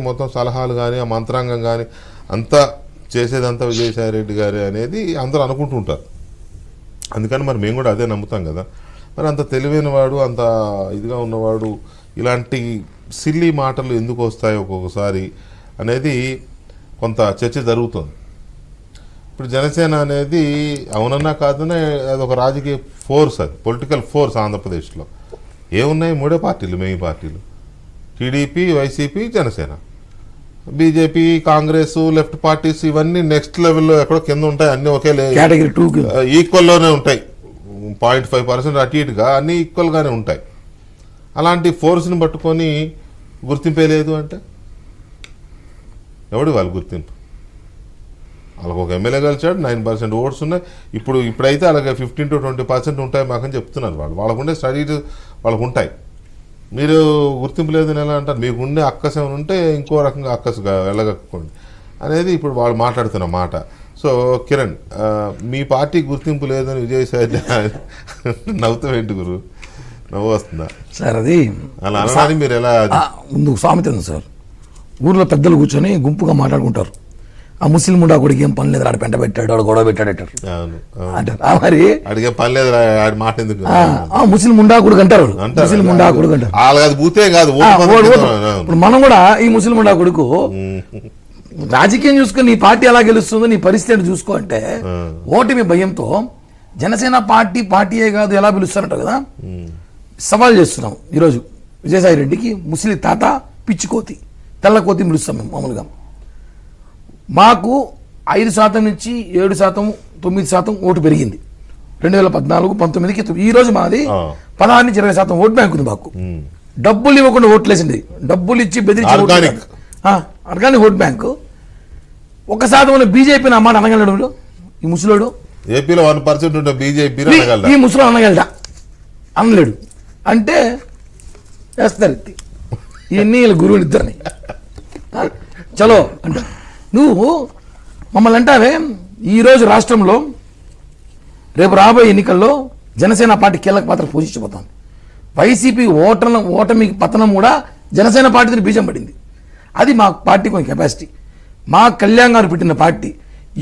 మొత్తం సలహాలు కానీ ఆ మంత్రాంగం కానీ అంతా చేసేదంతా విజయసాయి రెడ్డి గారి అనేది అందరూ అనుకుంటుంటారు. అందుకని మరి మేము కూడా అదే నమ్ముతాం కదా. మరి అంత తెలివైన వాడు, అంత ఇదిగా ఉన్నవాడు ఇలాంటి సిల్లీ మాటలు ఎందుకు వస్తాయి ఒక్కొక్కసారి అనేది కొంత చర్చ జరుగుతుంది. ఇప్పుడు జనసేన అనేది అవునన్నా కాదన్నా అదొక రాజకీయ ఫోర్స్, అది పొలిటికల్ ఫోర్స్. ఆంధ్రప్రదేశ్లో ఏమున్నాయి? మూడే పార్టీలు, మెయిన్ పార్టీలు: TDP, YCP, Janasena. BJP, Congress, left parties ఇవన్నీ నెక్స్ట్ లెవెల్లో ఎక్కడో కింద ఉంటాయి. అన్నీ ఒకే కేటగిరీ 2 ఈక్వల్లోనే ఉంటాయి. 0.5% అటు ఇటుగా అన్నీ ఈక్వల్గానే ఉంటాయి. అలాంటి ఫోర్స్ని పట్టుకొని గుర్తింపే లేదు అంటే ఎవడు వాళ్ళ గుర్తింపు? వాళ్ళకు ఒక ఎమ్మెల్యే గెలిచాడు, 9% ఓట్స్ ఉన్నాయి. ఇప్పుడైతే అలాగే 15 to 20% ఉంటాయి మాకని చెప్తున్నారు. వాళ్ళకుండే స్టడీస్ వాళ్ళకు ఉంటాయి. మీరు గుర్తింపు లేదని ఎలా అంటారు? మీకు ఉండే అక్కసు ఏమైనా ఉంటే ఇంకో రకంగా అక్కసుగా వెళ్ళగక్కండి అనేది ఇప్పుడు వాళ్ళు మాట్లాడుతున్న మాట. సో కిరణ్, మీ పార్టీ గుర్తింపు లేదని విజయసాయి నవ్వుతావేంటి గురు? నవ్వు వస్తుందా సార్? అది అలా అనని మీరు ఎలా? ముందు సామెత ఉంది సార్, ఊర్లో పెద్దలు కూర్చొని గుంపుగా మాట్లాడుకుంటారు. ఆ ముస్లిం ముండా కొడికి ఏం పని లేదు, ఆడ పెంట పెట్టాడు, ఆడ గొడవ పెట్టాడు అంటారు. మరి అడిగే పని లేదు మాట ఎందుకు? ముస్లిం ముండా కొడుకు అంటారు, ముస్లిం ముండా కొడుకు అంటారు. ఇప్పుడు మనం కూడా ఈ ముస్లిం ముండా కొడుకు రాజకీయం చూసుకొని నీ పార్టీ ఎలా గెలుస్తుందో నీ పరిస్థితి చూసుకో అంటే ఓటమి భయంతో జనసేన పార్టీయే కాదు ఎలా పిలుస్తారంట కదా. సవాల్ చేస్తున్నాం ఈరోజు విజయసాయి రెడ్డికి. ముస్లిం తాత పిచ్చికోతి, తెల్లకోతి పిలుస్తాం మేము మామూలుగా. మాకు 5% నుంచి 7%, 9% ఓటు పెరిగింది 2014-19కి. ఈ రోజు మాది 16 నుంచి 20% ఓటు బ్యాంక్ ఉంది మాకు. డబ్బులు ఇవ్వకుండా ఓట్లు వేసింది, డబ్బులు ఇచ్చి బెదిరించి ఆర్గానిక్ ఓట్ బ్యాంకు. 1% బీజేపీ నా మాట అనగలడు ఈ ముసలోడు. ఏపీలో 1% ఉంటే బీజేపీ ఈ ముసలో అనగలడా? అనలేడు. అంటే వేస్తారు ఇవన్నీ గురువులు ఇద్దరిని. చలో అంటే నువ్వు మమ్మల్ని అంటావే. ఈరోజు రాష్ట్రంలో రేపు రాబోయే ఎన్నికల్లో జనసేన పార్టీ కీలక పాత్ర పోషించబోతోంది. వైసీపీ ఓటమి పతనం కూడా జనసేన పార్టీని బీజం పడింది. అది మా పార్టీ కొంచెం కెపాసిటీ. మా కళ్యాణ్ గారు పెట్టిన పార్టీ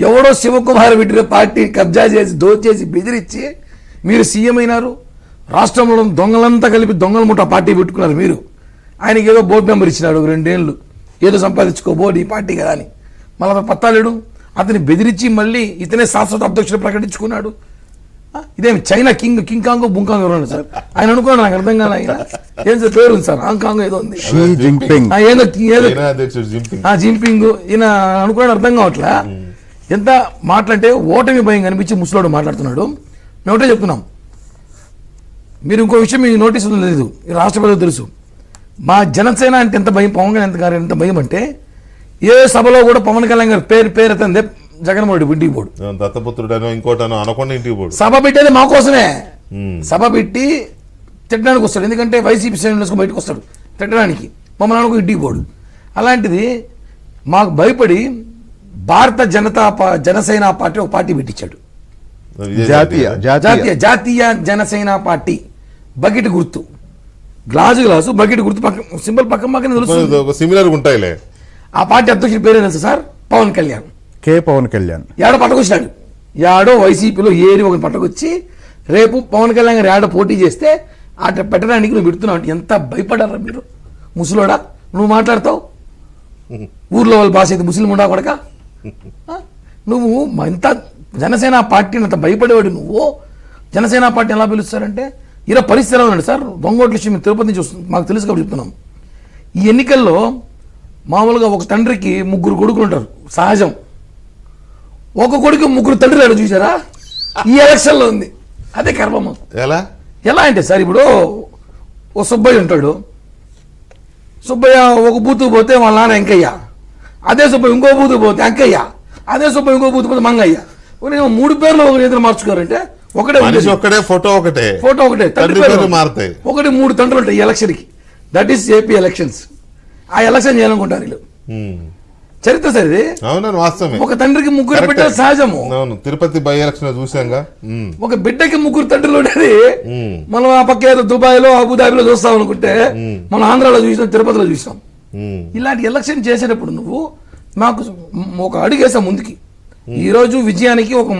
ఎవడో శివకుమార్ పెట్టిన పార్టీ కబ్జా చేసి దోచేసి బెదిరించి మీరు సీఎం అయినారు. రాష్ట్రంలో దొంగలంతా కలిపి దొంగల ముఠా పార్టీ పెట్టుకున్నారు మీరు. ఆయనకి ఏదో బోర్డు మెంబర్ ఇచ్చినాడు 2 ఏళ్ళు, ఏదో సంపాదించుకోబో నీ పార్టీ కదా అని. మళ్ళీ పత్తాలేడు. అతన్ని బెదిరించి మళ్ళీ ఇతనే శాశ్వత అధ్యక్షుడు ప్రకటించుకున్నాడు. ఇదేమి చైనా కింగ్ కాంగ్ బుంకాంగ్ ఎవరు సార్? ఆయన అనుకున్నాడు, నాకు అర్థం కాదు. ఆయన ఏం సార్ పేరు ఉంది సార్, హాంకాంగ్ ఏదో ఉంది, జింపింగ్. ఈయన అనుకున్నాడు, అర్థం కావట్లే. ఎంత మాటలంటే ఓటమి భయం కనిపించి ముసలోడు మాట్లాడుతున్నాడు. మేము ఒకటే చెప్తున్నాం, మీరు ఇంకో విషయం మీకు నోటీస్ లేదు, రాష్ట్ర ప్రజలకు తెలుసు. మా జనసేన అంటే ఎంత భయం, పవన్ కళ్యాణ్ గారు ఎంత భయం అంటే ఏ సభలో కూడా పవన్ కళ్యాణ్ గారు పేరు అతందే జగన్మోహన్ రెడ్డి ఇంటికి పోడు, దత్తపుత్రుడనో ఇంకోటనో అనకుండా ఇంటికి పోడు. సభ పెట్టేది మా కోసమే. సభ పెట్టి తిట్టడానికి వస్తాడు, ఎందుకంటే వైసీపీ శ్రేణులకు బయటకు వస్తాడు తిట్టడానికి. మమ్మల్ని అనుకో ఇంటికి పోడు. అలాంటిది మాకు భయపడి భారత జనసేన పార్టీ ఒక పార్టీ పెట్టించాడు, జాతీయ జనసేన పార్టీ. బకెట్ గుర్తు, గ్లాసు బకెట్ గుర్తు సింబల్ పక్కన ఉంటాయిలే. ఆ పార్టీ అధ్యక్షుడి పేరు తెలుసు సార్? పవన్ కళ్యాణ్. పవన్ కళ్యాణ్ ఏడో పట్టకొచ్చినాడు, ఏడో వైసీపీలో ఏరి ఒక పట్టకొచ్చి రేపు పవన్ కళ్యాణ్ గారు ఏడో పోటీ చేస్తే అట పెట్టడానికి నువ్వు పెడుతున్నావు అంటే ఎంత భయపడారా మీరు? ముసలోడా నువ్వు మాట్లాడతావు? ఊర్లో వాళ్ళ భాష అయితే ముస్లిం ఉండా కొడక. నువ్వు ఎంత జనసేన పార్టీని అంత భయపడేవాడు నువ్వు. జనసేన పార్టీ ఎలా పిలుస్తారంటే ఇలా పరిస్థితి ఎలా ఉన్నాడు సార్? దొంగోట్ల విషయం తిరుపతి నుంచి వస్తుంది, మాకు తెలుసు కాబట్టి చెప్తున్నాం. ఈ ఎన్నికల్లో మామూలుగా ఒక తండ్రికి 3 కొడుకులు ఉంటారు, సహజం. ఒక కొడుకు 3 తండ్రులు చూసారా? ఈ ఎలక్షన్లో ఉంది. అదే కర్మము. ఎలా అంటే సార్, ఇప్పుడు ఓ సుబ్బయ్య ఉంటాడు, సుబ్బయ్య ఒక బూతు పోతే వాళ్ళ నాన్న వెంకయ్య, అదే సుబ్బయ్య ఇంకో బూతు పోతే అంకయ్య, అదే సుబ్బయ్య ఇంకో బూతు పోతే మంగయ్య. 3 పేర్లు ఒక ఎదురు మార్చుకోరంటే ఒకటే ఫోటో ఒకటే మారుతాయి. 3 తండ్రులు ఉంటాయి ఈ ఎలక్షన్కి. That is AP elections. ఆ ఎలక్షన్ చేయాలనుకుంటారు వీళ్ళు. చరిత్ర సార్ ఇది. అవునని వాస్తవమే. ఒక తండ్రికి 3 బిడ్డలు సహజము. తిరుపతి బై ఎలక్షన్ చూసాంగా. ఒక బిడ్డకి 3 తండ్రులు ఉండేది మనం ఆ పక్క దుబాయ్ లో అబుదాబిలో చూస్తాం అనుకుంటే మనం ఆంధ్రాలో చూసినాం, తిరుపతిలో చూసినాం. ఇలాంటి ఎలక్షన్ చేసేటప్పుడు నువ్వు మాకు ఒక అడుగేసా ముందుకి. ఈరోజు విజయానికి ఒక